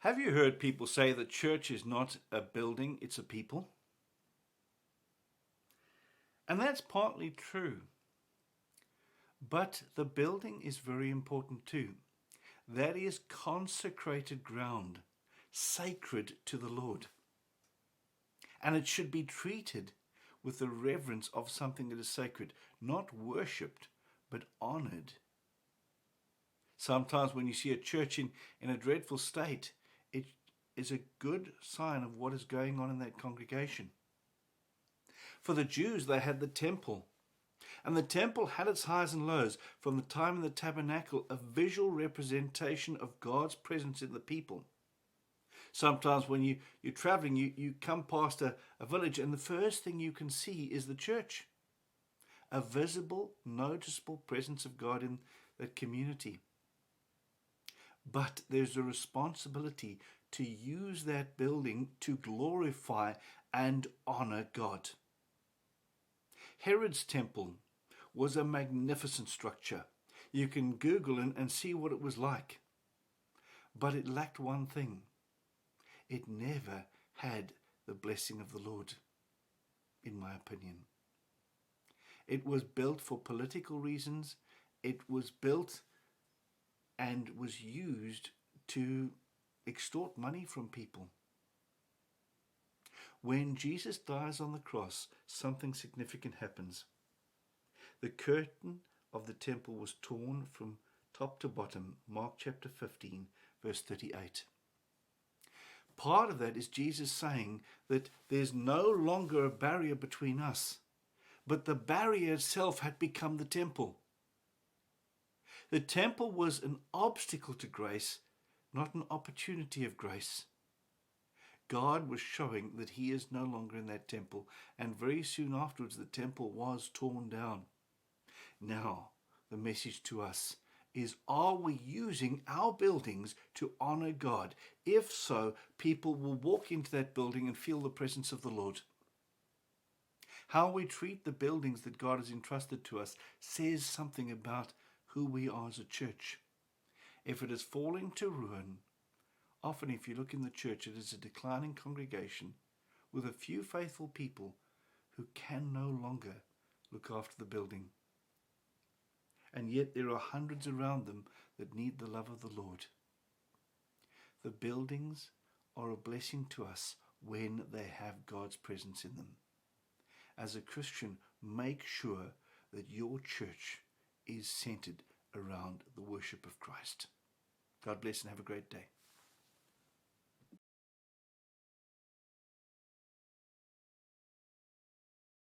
Have you heard people say that church is not a building, it's a people? And that's partly true. But the building is very important too. That is consecrated ground, sacred to the Lord. And it should be treated with the reverence of something that is sacred, not worshipped, but honored. Sometimes when you see a church in a dreadful state, it is a good sign of what is going on in that congregation. For the Jews, they had the temple. And the temple had its highs and lows. From the time of the tabernacle, a visual representation of God's presence in the people. Sometimes when you're traveling, you come past a village and the first thing you can see is the church. A visible, noticeable presence of God in that community. But there's a responsibility to use that building to glorify and honor God. Herod's temple was a magnificent structure. You can Google and see what it was like. But it lacked one thing. It never had the blessing of the Lord, in my opinion. It was built for political reasons. It was built and was used to extort money from people. When Jesus dies on the cross, something significant happens. The curtain of the temple was torn from top to bottom. Mark chapter 15, verse 38. Part of that is Jesus saying that there's no longer a barrier between us, but the barrier itself had become the temple. The temple was an obstacle to grace, not an opportunity of grace. God was showing that he is no longer in that temple, and very soon afterwards the temple was torn down. Now, the message to us is, are we using our buildings to honor God? If so, people will walk into that building and feel the presence of the Lord. How we treat the buildings that God has entrusted to us says something about who we are as a church. If it is falling to ruin, often if you look in the church, it is a declining congregation with a few faithful people who can no longer look after the building. And yet there are hundreds around them that need the love of the Lord. The buildings are a blessing to us when they have God's presence in them. As a Christian, make sure that your church is centered around the worship of Christ. God bless and have a great day.